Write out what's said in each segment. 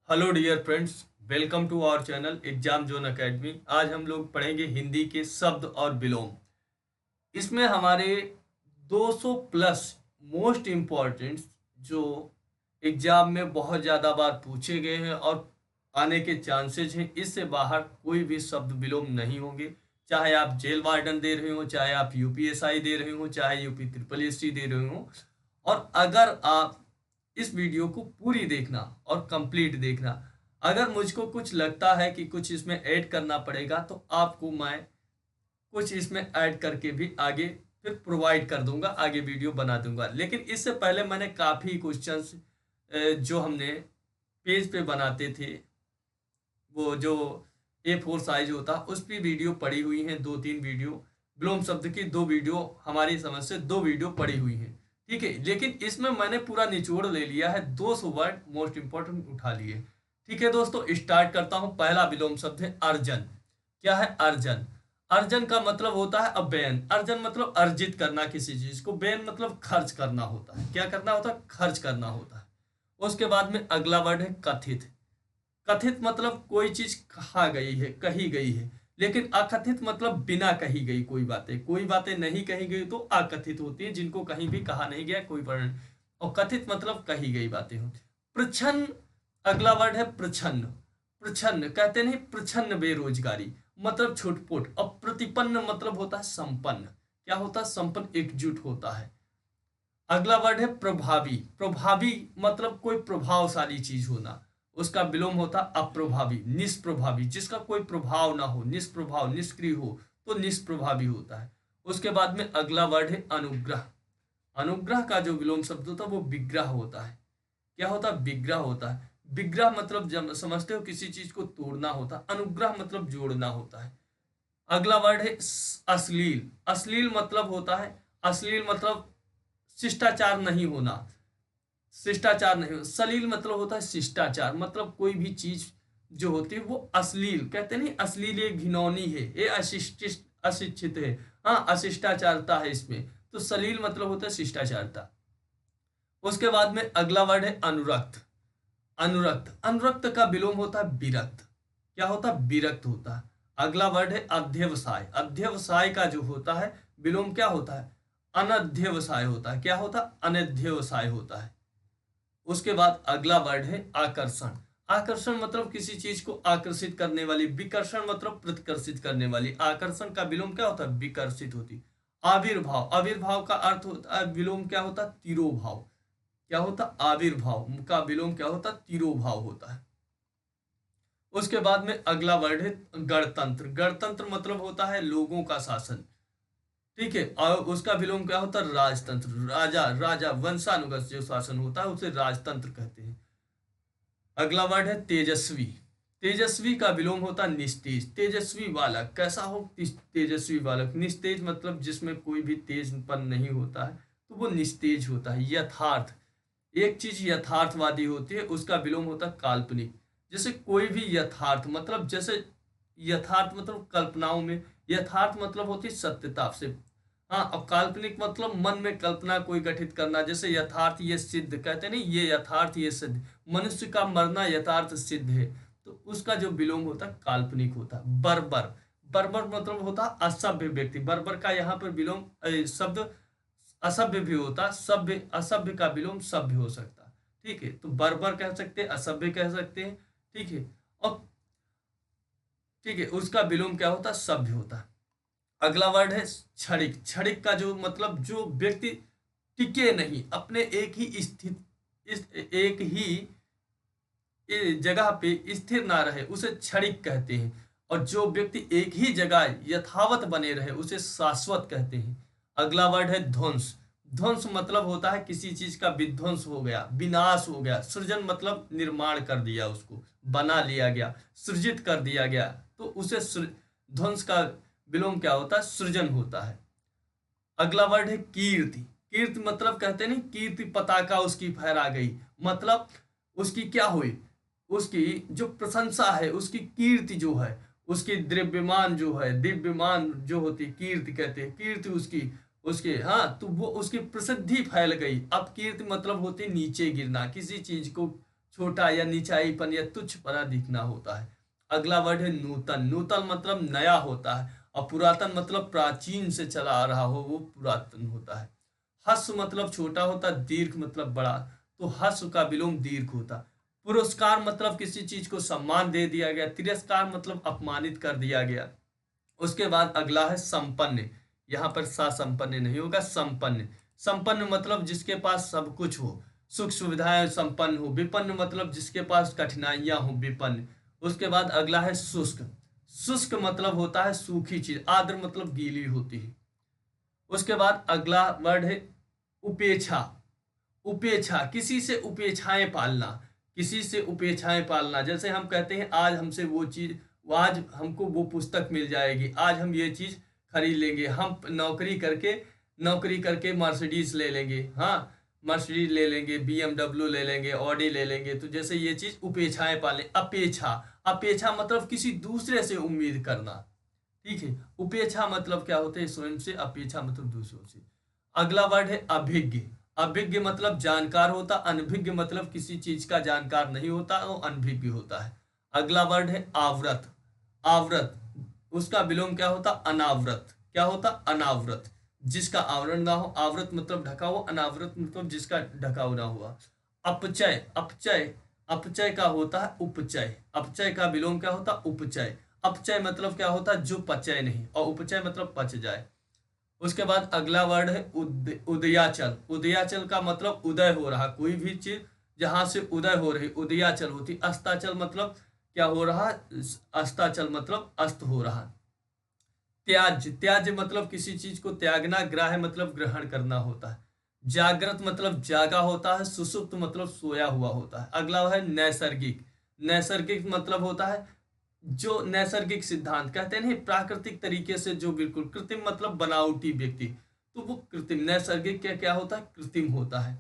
Hello dear friends, welcome to our channel exam zone academy. आज हम लोग पढ़ेंगे हिंदी के शब्द और विलोम। इसमें हमारे 200 प्लस मोस्ट इम्पॉर्टेंट जो एग्जाम में बहुत ज़्यादा बार पूछे गए हैं और आने के चांसेज हैं, इससे बाहर कोई भी शब्द विलोम नहीं होंगे। चाहे आप जेल वार्डन दे रहे हो, चाहे आप यूपीएसआई दे रहे हो, चाहे यूपी ट्रिपल एससी दे रहे हो। और अगर आप इस वीडियो को पूरी देखना और कंप्लीट देखना, अगर मुझको कुछ लगता है कि कुछ इसमें ऐड करना पड़ेगा तो आपको मैं कुछ इसमें ऐड करके भी आगे फिर प्रोवाइड कर दूंगा, आगे वीडियो बना दूंगा। लेकिन इससे पहले मैंने काफ़ी क्वेश्चंस जो हमने पेज पे बनाते थे, वो जो A4 साइज होता, उस पर वीडियो पड़ी हुई हैं, 2-3 वीडियो। विलोम शब्द की 2 वीडियो, हमारी समझ से 2 वीडियो पड़ी हुई हैं। ठीक है, लेकिन इसमें मैंने पूरा निचोड़ ले लिया है, 200 वर्ड मोस्ट इंपॉर्टेंट उठा लिए। ठीक है दोस्तों, स्टार्ट करता हूं। पहला विलोम शब्द है अर्जन। क्या है अर्जन? अर्जन का मतलब होता है अव्ययन। अर्जन मतलब अर्जित करना किसी चीज को, व्ययन मतलब खर्च करना होता है। क्या करना होता है? खर्च करना होता है। उसके बाद में अगला वर्ड है कथित। कथित मतलब कोई चीज कहा गई है, कही गई है। लेकिन अकथित मतलब बिना कही गई कोई बातें नहीं कही गई तो अकथित होती है, जिनको कहीं भी कहा नहीं गया कोई वर्ण। और कथित मतलब कही गई बातें होती। प्रछन्न, अगला वर्ड है प्रछन्न। प्रछन्न कहते नहीं, प्रछन्न बेरोजगारी मतलब छुटपुट। और प्रतिपन्न मतलब होता है संपन्न। क्या होता है? संपन्न, एकजुट होता है। अगला वर्ड है प्रभावी। प्रभावी मतलब कोई प्रभावशाली चीज होना। उसका विलोम होता अप्रभावी। निष्प्रभावी, जिसका कोई प्रभाव ना हो, निष्प्रभाव, निष्क्रिय हो तो निष्प्रभावी होता है। उसके बाद में अगला वर्ड है अनुग्रह। अनुग्रह का जो विलोम शब्द होता है वो विग्रह होता है। क्या होता है? विग्रह होता है। विग्रह मतलब जब समझते हो किसी चीज को तोड़ना होता, अनुग्रह मतलब जोड़ना होता है। अगला वर्ड है अश्लील। अश्लील मतलब होता है, अश्लील मतलब शिष्टाचार नहीं होना। शिष्टाचार नहीं हो। सलील मतलब होता है शिष्टाचार, मतलब कोई भी चीज जो होती है वो अश्लील, कहते नहीं अश्लील, ये घिनौनी है, ये अशिष्टित अशिक्षित है। हाँ, अशिष्टाचारता है इसमें। तो सलील मतलब होता है शिष्टाचारता। उसके बाद में अगला वर्ड है अनुरक्त। अनुरक्त, अनुरक्त का विलोम होता है विरक्त। क्या होता है? विरक्त होता है। अगला वर्ड है अध्यवसाय। अध्यवसाय का जो होता है विलोम क्या होता है? अनध्यवसाय होता है। क्या होता है? अनध्यवसाय होता है। उसके बाद अगला वर्ड है आकर्षण। आकर्षण मतलब किसी चीज को आकर्षित करने वाली। विकर्षण मतलब प्रतिकर्षित करने वाली। आकर्षण का विलोम क्या होता है? विकर्षित होती। आविर्भाव, आविर्भाव का अर्थ होता है, विलोम क्या होता है? तिरोभाव। क्या होता? आविर्भाव का विलोम क्या होता? तिरोभाव होता है। उसके बाद में अगला वर्ड है गणतंत्र। गणतंत्र मतलब होता है लोगों का शासन। ठीक है, और उसका विलोम क्या होता है? राजतंत्र। राजा, राजा वंशानुगत जो शासन होता है उसे राजतंत्र कहते हैं। अगला वर्ड है तेजस्वी। तेजस्वी का विलोम होता है निस्तेज। तेजस्वी बालक कैसा हो? तेजस्वी बालक। निस्तेज मतलब जिसमें कोई भी तेजपन नहीं होता है तो वो निस्तेज होता है। यथार्थ, एक चीज यथार्थवादी होती है, उसका विलोम होता है काल्पनिक। जैसे कोई भी यथार्थ मतलब, जैसे यथार्थ मतलब कल्पनाओं में, यथार्थ मतलब होती है सत्यता से। हाँ, और काल्पनिक मतलब मन में कल्पना कोई गठित करना। जैसे यथार्थ ये सिद्ध, कहते नहीं ये यथार्थ ये सिद्ध, मनुष्य का मरना यथार्थ सिद्ध है। तो उसका जो विलोम होता है काल्पनिक होता है। बर्बर, बर्बर मतलब होता है असभ्य व्यक्ति। बर्बर का यहाँ पर विलोम शब्द असभ्य भी होता, सभ्य, असभ्य का विलोम सभ्य हो सकता। ठीक है, तो बर्बर कह सकते हैं, असभ्य कह सकते हैं। ठीक है, और ठीक है, उसका विलोम क्या होता है? सभ्य होता है। अगला वर्ड है क्षणिक। क्षणिक का जो मतलब जो व्यक्ति टिके नहीं, अपने एक ही स्थित, एक ही जगह पे स्थिर ना रहे, उसे क्षणिक कहते हैं। और जो व्यक्ति एक ही जगह यथावत बने रहे उसे शाश्वत कहते हैं। अगला वर्ड है ध्वंस। ध्वंस मतलब होता है किसी चीज का विध्वंस हो गया, विनाश हो गया। सृजन मतलब निर्माण कर दिया, उसको बना लिया गया, सृजित कर दिया गया, तो उसे ध्वंस का विलोम क्या होता है? सृजन होता है। अगला वर्ड है कीर्ति। कीर्ति मतलब कहते नहीं कीर्ति पताका उसकी फहरा गई, मतलब उसकी क्या हुई? उसकी जो प्रशंसा है, उसकी कीर्ति जो है, उसकी द्रव्यमान जो है, दिव्यमान जो होती कीर्ति कहते हैं, कीर्ति उसकी, उसके, हाँ, तो वो उसकी प्रसिद्धि फैल गई। अब कीर्ति मतलब होती नीचे गिरना, किसी चीज को छोटा या नीचाईपन या तुच्छपना दिखना होता है। अगला वर्ड है नूतन। नूतन मतलब नया होता है, और पुरातन मतलब प्राचीन से चला आ रहा हो, वो पुरातन होता है। हस्व मतलब छोटा होता, दीर्घ मतलब बड़ा, तो हस्व का विलोम दीर्घ होता। पुरस्कार मतलब किसी चीज को सम्मान दे दिया गया। तिरस्कार मतलब अपमानित कर दिया गया। उसके बाद अगला है संपन्न। यहाँ पर सा संपन्न नहीं होगा, संपन्न। संपन्न मतलब जिसके पास सब कुछ हो, सुख सुविधाएं संपन्न हो। विपन्न मतलब जिसके पास कठिनाइयां हो, विपन्न। उसके बाद अगला है शुष्क। शुष्क मतलब होता है सूखी चीज। आर्द्र मतलब गीली होती है। उसके बाद अगला वर्ड है उपेक्षा। उपेक्षा किसी से उपेक्षाएं पालना, किसी से उपेक्षाएं पालना। जैसे हम कहते हैं आज हमसे वो चीज, आज हमको वो पुस्तक मिल जाएगी, आज हम ये चीज खरीद लेंगे, हम नौकरी करके मर्सिडीज ले लेंगे। हाँ, मर्सिडीज ले लेंगे, BMW ले लेंगे, ऑडी ले लेंगे। तो जैसे ये चीज उपेक्षाएं पालें। अपेक्षा, अपेक्षा मतलब किसी दूसरे से उम्मीद करना। ठीक है, उपेक्षा मतलब क्या होता है, स्वयं से। अपेक्षा मतलब दूसरों से। अगला वर्ड है अभिज्ञ। अभिज्ञ मतलब जानकार होता, अनभिज्ञ मतलब किसी चीज का जानकार नहीं होता, वो अनभिज्ञ होता है। अगला वर्ड है आवृत। आवृत, उसका विलोम क्या होता, अनावृत। क्या होता, अनावृत, जिसका आवरण ना हो। आवृत मतलब ढका हुआ, अनावृत मतलब जिसका ढका ना हुआ। अपचय, अपचय, अपचय का होता है उपचय। अपचय का विलोम क्या होता, उपचय। अपचय मतलब क्या होता है, जो पचय नहीं, और उपचय मतलब पच जाए। उसके बाद अगला वर्ड है उदयाचल। उदयाचल का मतलब उदय हो रहा, कोई भी चीज जहां से उदय हो रही, उदयाचल होती। अस्ताचल मतलब क्या हो रहा, अस्ताचल मतलब अस्त हो रहा। त्याज्य, त्याज्य मतलब किसी चीज को त्यागना। ग्राह्य मतलब ग्रहण करना होता है। जागृत मतलब जागा होता है। सुसुप्त मतलब सोया हुआ होता है। अगला है नैसर्गिक। नैसर्गिक मतलब होता है जो नैसर्गिक सिद्धांत कहते नहीं, प्राकृतिक तरीके से जो बिल्कुल। कृत्रिम मतलब बनावटी व्यक्ति, तो वो कृत्रिम। नैसर्गिक क्या होता है, कृत्रिम होता है।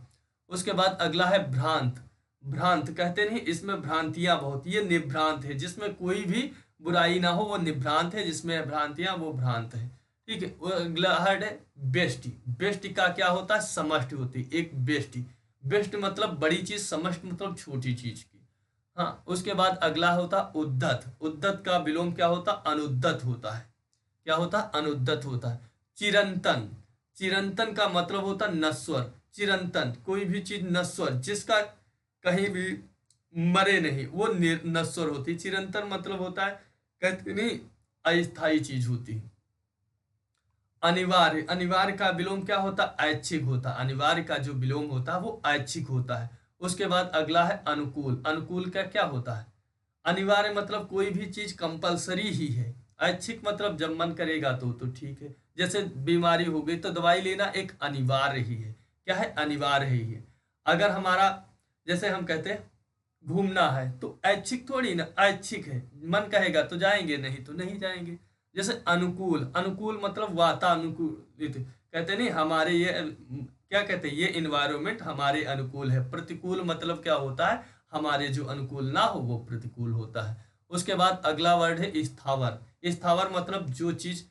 उसके बाद अगला है भ्रांत। भ्रांत कहते नहीं, इसमें भ्रांतियां बहुत, ये निभ्रांत है, जिसमें कोई भी बुराई ना हो वो निभ्रांत है, जिसमें भ्रांतियां वो भ्रांत है। ठीक है, वो अगला वर्ड है बेष्टि। बेष्टि का क्या होता है, समष्टि होती है, एक बेष्टि। बेष्ट मतलब बड़ी चीज, समष्टि मतलब छोटी चीज की। हाँ, उसके बाद अगला होता उद्धत। उद्धत का विलोम क्या होता, अनुद्धत होता है। क्या होता, अनुद्धत होता है। चिरंतन। चिरंतन का मतलब होता नश्वर। चिरंतन कोई भी चीज नश्वर, जिसका कहीं भी मरे नहीं, वो नश्वर होती। चिरंतन मतलब होता है कहते नहीं, अस्थायी चीज होती है। अनिवार्य, अनिवार्य का विलोम क्या होता, ऐच्छिक होता। अनिवार्य का जो विलोम होता है वो ऐच्छिक होता है। उसके बाद अगला है अनुकूल। अनुकूल का क्या होता है, अनिवार्य मतलब कोई भी चीज कंपलसरी ही है। ऐच्छिक मतलब जब मन करेगा तो ठीक है। जैसे बीमारी हो गई तो दवाई लेना एक अनिवार्य ही है। क्या है, अनिवार्य ही है। अगर हमारा, जैसे हम कहते हैं घूमना है, तो ऐच्छिक थोड़ी ना, ऐच्छिक है। मन कहेगा तो जाएंगे, नहीं तो नहीं जाएंगे। जैसे अनुकूल, अनुकूल मतलब वातानुकूलित। कहते नहीं हमारे ये क्या कहते हैं, ये इन्वायरमेंट हमारे अनुकूल है। प्रतिकूल मतलब क्या होता है, हमारे जो अनुकूल ना हो वो प्रतिकूल होता है। उसके बाद अगला वर्ड है स्थावर। स्थावर मतलब जो चीज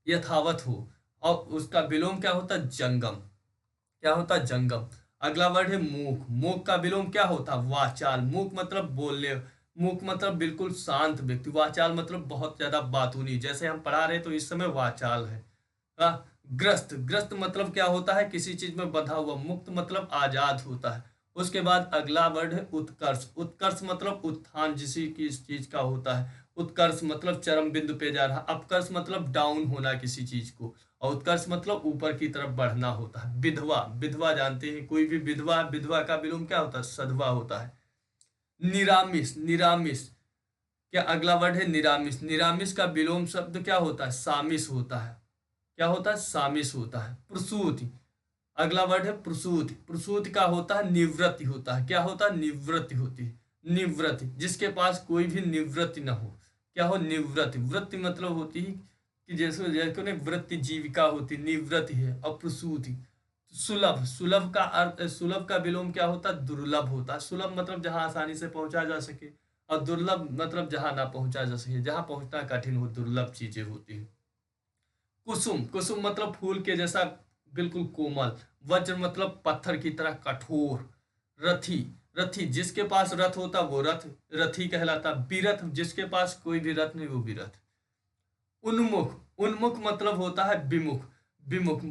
यथावत हो, और उसका विलोम क्या होता है, जंगम। क्या होता है, जंगम। अगला वर्ड है मूक। मूक का विलोम क्या होता है, वाचाल। मूक मतलब बोलने, मूक मतलब बिल्कुल शांत व्यक्ति। वाचाल मतलब बहुत ज्यादा बातूनी, जैसे हम पढ़ा रहे तो इस समय वाचाल है। ग्रस्त, ग्रस्त मतलब क्या होता है, किसी चीज में बंधा हुआ। मुक्त मतलब आजाद होता है। उसके बाद अगला वर्ड है उत्कर्ष। उत्कर्ष मतलब उत्थान, जिसी की चीज का होता है। उत्कर्ष मतलब चरम बिंदु पे जा रहा। अपकर्ष मतलब डाउन होना किसी चीज को, और उत्कर्ष मतलब ऊपर की तरफ बढ़ना होता है। विधवा, विधवा जानते हैं, कोई भी विधवा, विधवा का विलोम क्या होता है, सधवा होता है। निरामिष, निरामिष क्या अगला वर्ड है निरामिष। निरामिष का विलोम शब्द क्या होता है, सामिस होता है। क्या होता है, सामिस होता है। प्रसूति, अगला वर्ड है प्रसूति। प्रसूति का होता है निवृत्ति होता है। क्या होता है, निवृत्ति होती है। निवृत्ति, जिसके पास कोई भी निवृत्ति न हो। क्या हो, निवृत्ति। वृत्ति मतलब होती है कि जैसे जैसे वृत्ति जीविका होती, निवृत्ति है। और प्रसूति। सुलभ, सुलभ का अर्थ, सुलभ का विलोम क्या होता है, दुर्लभ होता है। सुलभ मतलब जहां आसानी से पहुंचा जा सके, और दुर्लभ मतलब जहां ना पहुंचा जा सके, जहां पहुंचना कठिन हो, दुर्लभ चीजें होती है। कुसुम, कुसुम मतलब फूल के जैसा बिल्कुल कोमल। वज्र मतलब पत्थर की तरह कठोर। रथी, रथी, जिसके पास रथ होता वो रथी कहलाता। विरथ, जिसके पास कोई भी रथ नहीं वो विरथ। उन्मुख, उन्मुख मतलब होता है विमुख। विमुख,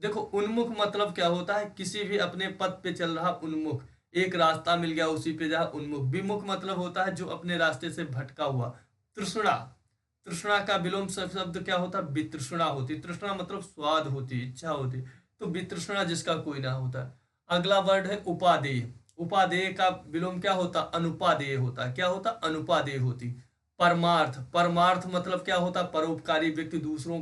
देखो उन्मुख मतलब क्या होता है, किसी भी अपने पथ पे चल रहा उन्मुख, एक रास्ता मिल गया उसी पे जा उन्मुख। विमुख मतलब होता है जो अपने रास्ते से भटका हुआ। तृष्णा, तृष्णा का विलोम शब्द क्या होता है, वितृष्णा होती। तृष्णा मतलब स्वाद होती, इच्छा होती, तो वितृष्णा जिसका कोई ना होता है। अगला वर्ड है उपादेय। उपादेय का विलोम क्या होता, अनुपादेय होता। क्या होता, अनुपादेय होती। परमार्थ, परमार्थ मतलब क्या होता, परोपकारी व्यक्ति, दूसरों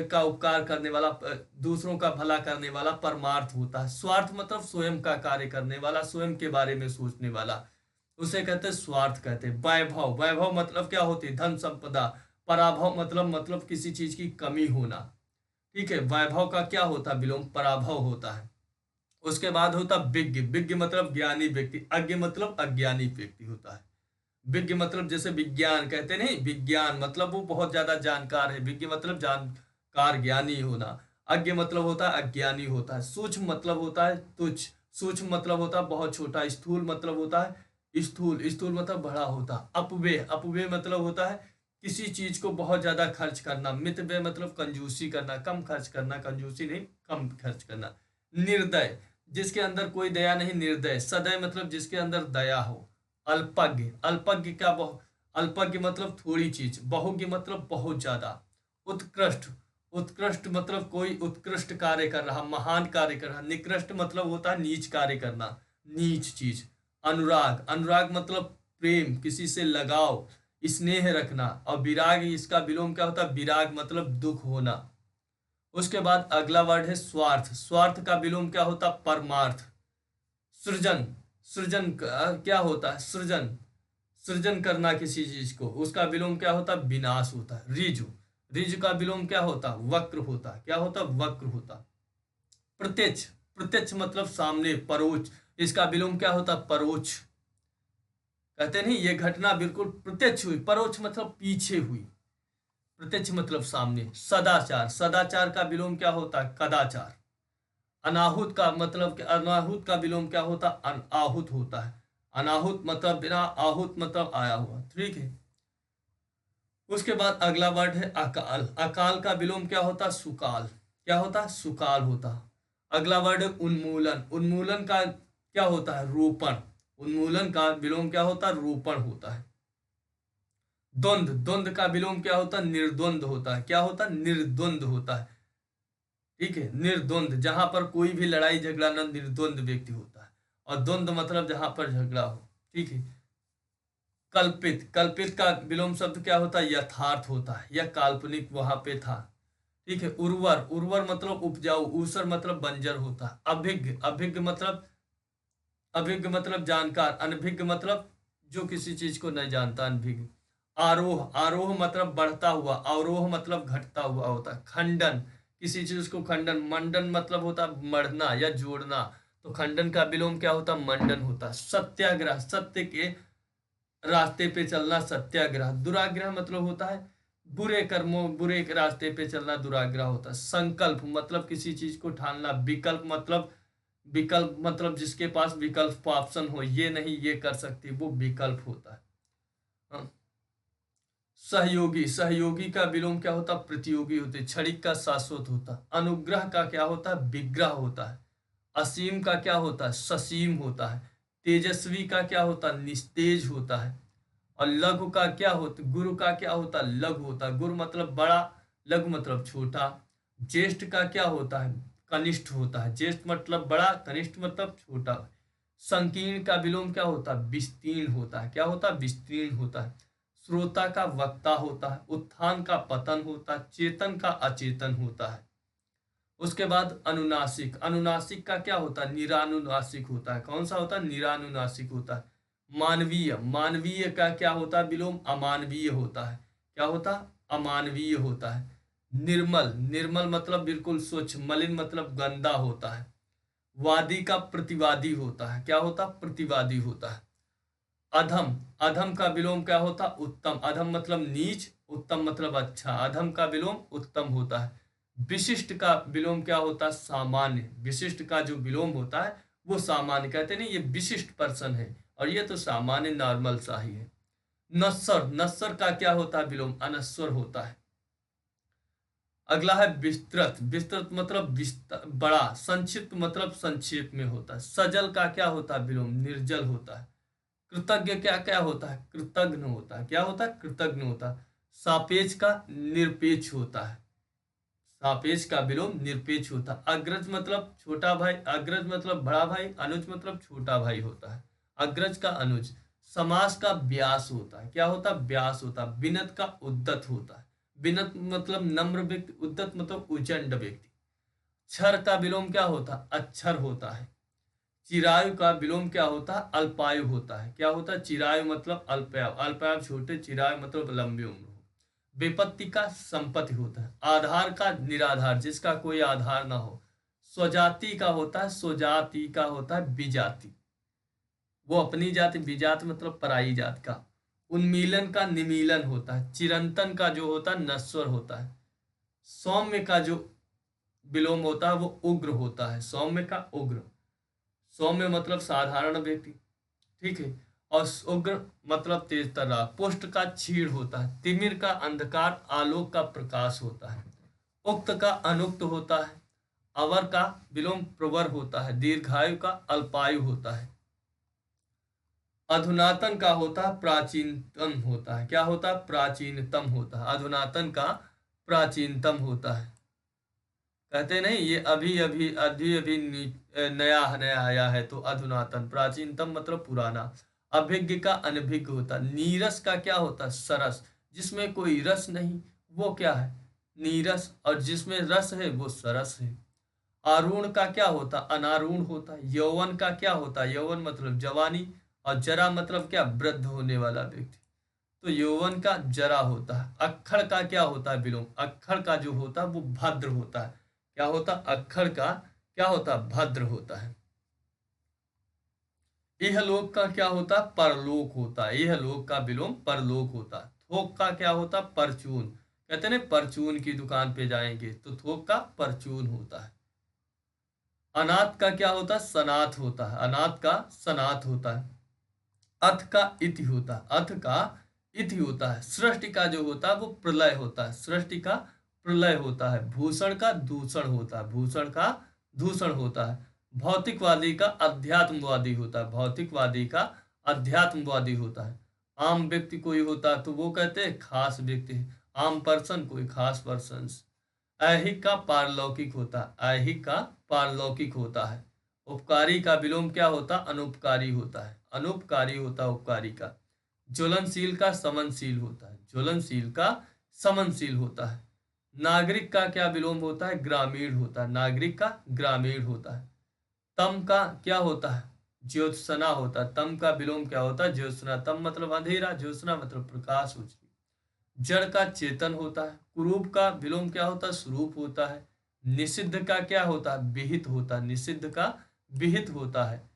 का उपकार करने वाला, दूसरों का भला करने वाला परमार्थ होता है। स्वार्थ मतलब स्वयं का कार्य करने वाला, स्वयं के बारे में सोचने वाला, उसे कहते हैं स्वार्थ कहते हैं। वैभव, वैभव मतलब क्या होती है, धन संपदा। पराभव मतलब किसी चीज की कमी होना। ठीक है, वैभव का क्या होता है, विलोम पराभव होता है। उसके बाद होता विज्ञ, विज्ञ मतलब ज्ञानी व्यक्ति, अज्ञ मतलब अज्ञानी व्यक्ति होता है। विज्ञ मतलब जैसे विज्ञान कहते नहीं, विज्ञान मतलब वो बहुत ज्यादा जानकार है, विज्ञ मतलब जानकार ज्ञानी होना। अज्ञ मतलब होता है अज्ञानी होता है। सूक्ष्म मतलब होता है तुच्छ, सूक्ष्म मतलब होता है बहुत छोटा। स्थूल मतलब होता है स्थूल, स्थूल मतलब बड़ा होता। अपव्यय, अपव्यय मतलब होता है किसी चीज को बहुत ज्यादा खर्च करना। मितव्यय मतलब कंजूसी करना, कम खर्च करना, कंजूसी नहीं कम खर्च करना। निर्दय, जिसके अंदर कोई दया नहीं, निर्दय। सदय मतलब जिसके अंदर दया हो। अल्पज्ञ, अल्पज्ञ का अल्पज्ञ मतलब थोड़ी चीज। बहुज्ञ मतलब बहुत ज्यादा। उत्कृष्ट, उत्कृष्ट मतलब कोई उत्कृष्ट कार्य कर रहा, महान कार्य कर रहा। निकृष्ट मतलब होता है नीच कार्य करना, नीच चीज। अनुराग, अनुराग मतलब प्रेम, किसी से लगाव, स्नेह रखना। और विराग, इसका विलोम क्या होता है, विराग मतलब दुख होना। उसके बाद अगला वर्ड है स्वार्थ। स्वार्थ का विलोम क्या होता, परमार्थ। सृजन, सृजन क्या होता है, सृजन, सृजन करना किसी चीज को, उसका विलोम क्या होता है, विनाश होता है। ऋजु, ऋजु का विलोम क्या होता, वक्र होता। क्या होता, वक्र होता। प्रत्यक्ष, प्रत्यक्ष मतलब सामने, परोक्ष, इसका विलोम क्या होता, परोक्ष। कहते नहीं ये घटना बिल्कुल प्रत्यक्ष हुई, परोक्ष मतलब पीछे हुई, प्रत्यक्ष मतलब सामने। सदाचार, सदाचार का विलोम क्या होता है, कदाचार। अनाहुत का मतलब, अनाहुत का विलोम क्या होता, आहूत होता है। अनाहुत मतलब बिना, आहूत मतलब आया हुआ। ठीक है, उसके बाद अगला वर्ड है अकाल। अकाल का विलोम क्या होता, सुकाल। क्या होता, सुकाल होता। अगला वर्ड है उन्मूलन। उन्मूलन का क्या होता है, रोपण। उन्मूलन का विलोम क्या होता, रोपण होता है। द्वंद्व, द्वंद्व का विलोम क्या होता, निर्द्वंद होता है। क्या होता, निर्द्वंद होता है। ठीक है, निर्द्वंद, जहां पर कोई भी लड़ाई झगड़ा न, निर्द्वंद व्यक्ति होता है। और द्वंद्व मतलब जहां पर झगड़ा हो। ठीक है, कल्पित, कल्पित का विलोम शब्द क्या होता है, यथार्थ होता है, या काल्पनिक वहां पे था। ठीक है, उर्वर, उर्वर मतलब उपजाऊ। ऊसर मतलब बंजर होता है। अभिज्ञ, अभिज्ञ मतलब, अभिज्ञ मतलब जानकार। अनभिज्ञ मतलब जो किसी चीज को नहीं जानता, अनभिज्ञ। आरोह, आरोह मतलब बढ़ता हुआ। अवरोह मतलब घटता हुआ होता है। खंडन, किसी चीज को खंडन। मंडन मतलब होता है मढ़ना या जोड़ना, तो खंडन का विलोम क्या होता, मंडन होता। सत्याग्रह, सत्य के रास्ते पे चलना, सत्याग्रह। दुराग्रह मतलब होता है बुरे कर्मों, बुरे के रास्ते पे चलना, दुराग्रह होता है। संकल्प मतलब किसी चीज को ठानना। विकल्प मतलब, विकल्प मतलब जिसके पास विकल्प ऑप्शन हो, ये नहीं ये कर सकती, वो विकल्प होता है। हाँ। सहयोगी, सहयोगी का विलोम क्या होता, प्रतियोगी होते। क्षणिक का शाश्वत होता। अनुग्रह का क्या होता है, विग्रह होता है। असीम का क्या होता है, ससीम होता है। तेजस्वी का क्या होता है, निस्तेज होता है। और लघु का क्या होता, गुरु का क्या होता, लघु होता। गुरु मतलब बड़ा, लघु मतलब छोटा। ज्येष्ठ का क्या होता है, कनिष्ठ होता है। ज्येष्ठ मतलब बड़ा, कनिष्ठ मतलब छोटा। संकीर्ण का विलोम क्या होता है, विस्तीर्ण होता है। क्या होता है, विस्तीर्ण होता है। श्रोता का वक्ता होता है। उत्थान का पतन होता है। चेतन का अचेतन होता है। उसके बाद अनुनासिक, अनुनासिक का क्या होता है, निरानुनासिक होता है। कौन सा होता है, निरानुनासिक होता है। मानवीय, मानवीय का क्या होता है विलोम, अमानवीय होता है। क्या होता, अमानवीय होता है। निर्मल, निर्मल मतलब बिल्कुल स्वच्छ। मलिन मतलब गंदा होता है। वादी का प्रतिवादी होता है। क्या होता, प्रतिवादी होता है। अधम, अधम का विलोम क्या होता, उत्तम। अधम मतलब नीच, उत्तम मतलब अच्छा। अधम का विलोम उत्तम होता है। विशिष्ट का विलोम क्या होता है, सामान्य। विशिष्ट का जो विलोम होता है वो सामान्य कहते नहीं, ये विशिष्ट पर्सन है, और ये तो सामान्य नॉर्मल सा ही है। नश्वर, नश्वर का क्या होता है विलोम, अनश्वर होता है। अगला है विस्तृत, विस्तृत मतलब बड़ा, संक्षिप्त मतलब संक्षेप में होता है। सजल का क्या होता है विलोम, निर्जल होता है। कृतज्ञ क्या क्या होता है, कृतज्ञ होता है। क्या होता है, कृतज्ञ होता है। सापेक्ष का निरपेक्ष होता है, सापेक्ष का विलोम निरपेक्ष होता है। अग्रज मतलब छोटा भाई, अग्रज मतलब बड़ा भाई, अनुज मतलब छोटा भाई होता है। अग्रज का अनुज। समास का व्यास होता है, क्या होता है, व्यास होता है। विनत का उद्दत होता है, विनत मतलब नम्र व्यक्ति, उद्दत मतलब उचंड व्यक्ति। क्षर का विलोम क्या होता है, अक्षर होता है। चिरायु का विलोम क्या होता है, अल्पायु होता है। क्या होता है, चिरायु मतलब अल्पायु, अल्पायु छोटे, चिरायु मतलब लंबी उम्र। विपत्ति का संपत्ति होता है। आधार का निराधार, जिसका कोई आधार ना हो। स्वजाति का होता है, स्वजाति का होता है विजाति, वो अपनी जाति, विजाति मतलब पराई जाति का। उन्मीलन का निमीलन होता है। चिरंतन का जो होता है नश्वर होता है। सौम्य का जो विलोम होता है वो उग्र होता है, सौम्य का उग्र। सौम्य मतलब साधारण व्यक्ति, ठीक है, और उग्र मतलब तेज तर्रार। पुष्ट का क्षीण होता है। तिमिर का अंधकार, आलोक का प्रकाश होता है। उक्त का अनुक्त होता है। अवर का विलोम प्रवर होता है। दीर्घायु का अल्पायु होता है। अधुनातन का होता है प्राचीनतम होता है। क्या होता है, प्राचीनतम होता है। अधुनातन का प्राचीनतम होता है। कहते नहीं ये अभी अभी अभी अभी नया नया आया है, तो अधुनातन। प्राचीनतम मतलब पुराना। अभिज्ञ का अनभिज्ञ होता है। नीरस का क्या होता है, सरस, जिसमें कोई रस नहीं वो क्या है, नीरस, और जिसमें रस है वो सरस है। आरूढ़ का क्या होता, अनारूढ़ होता है। यौवन का क्या होता है, यौवन मतलब जवानी, और जरा मतलब क्या, वृद्ध होने वाला व्यक्ति, तो यौवन का जरा होता है। अक्खड़ का क्या होता है विलोम, अक्खड़ का जो होता है वो भद्र होता है। क्या होता, अक्खड़ का क्या होता, भद्र होता है। इहलोक का क्या होता, परलोक होता है। इहलोक का विलोम परलोक होता है। थोक का क्या होता, परचून, कहते हैं परचून की दुकान पे जाएंगे तो थोक का परचून होता है। अनाथ का क्या होता है, सनाथ होता है। अनाथ का सनाथ होता है। अथ का इति होता है, अथ का इति होता है। सृष्टि का जो होता है वो प्रलय होता है, सृष्टि का प्रलय होता है। भूषण का दूषण होता है, भूषण का दूषण होता है। भौतिकवादी का अध्यात्मवादी होता है, भौतिकवादी का अध्यात्मवादी होता है। आम व्यक्ति कोई होता है तो वो कहते हैं खास व्यक्ति है। आम पर्सन कोई खास पर्सन। ऐहिक का पारलौकिक होता है, ऐहिक का पारलौकिक होता है। उपकारी का विलोम क्या होता, अनुपकारी होता है। अनुपकारी होता है उपकारी का। ज्वलनशील का समनशील होता है, ज्वलनशील का समनशील होता है। नागरिक का क्या विलोम होता है, ग्रामीण होता है। नागरिक का ग्रामीण होता है। तम का क्या होता है, ज्योत्सना होता है। तम का विलोम क्या होता है, ज्योत्सना। तम मतलब अंधेरा, ज्योत्सना मतलब प्रकाश उजली। जड़ का चेतन होता है। कुरूप का विलोम क्या होता है, स्वरूप होता है। निषिद्ध का क्या होता है, विहित होता है। निषिद्ध का विहित होता है।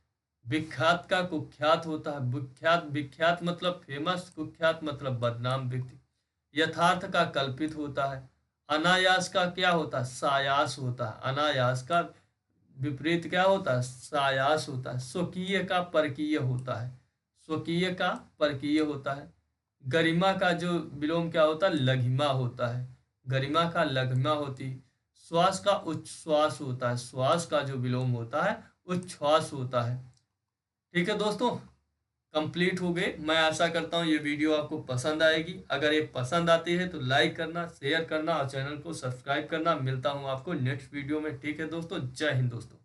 विख्यात का कुख्यात होता है। विख्यात, विख्यात मतलब फेमस, कुख्यात मतलब बदनाम व्यक्ति। यथार्थ का कल्पित होता है। अनायास का क्या होता है, सायास होता है। अनायास का विपरीत क्या होता है, सायास होता है। स्वकीय का परकीय होता है, स्वकीय का परकीय होता है। गरिमा का जो विलोम क्या होता है, लघिमा होता है। गरिमा का लघिमा होती। श्वास का उच्छ्वास होता है, श्वास का जो विलोम होता है उच्छ्वास होता है। ठीक है दोस्तों, कंप्लीट हो गए। मैं आशा करता हूँ ये वीडियो आपको पसंद आएगी। अगर ये पसंद आती है तो लाइक करना, शेयर करना और चैनल को सब्सक्राइब करना। मिलता हूँ आपको नेक्स्ट वीडियो में। ठीक है दोस्तों, जय हिंद दोस्तों।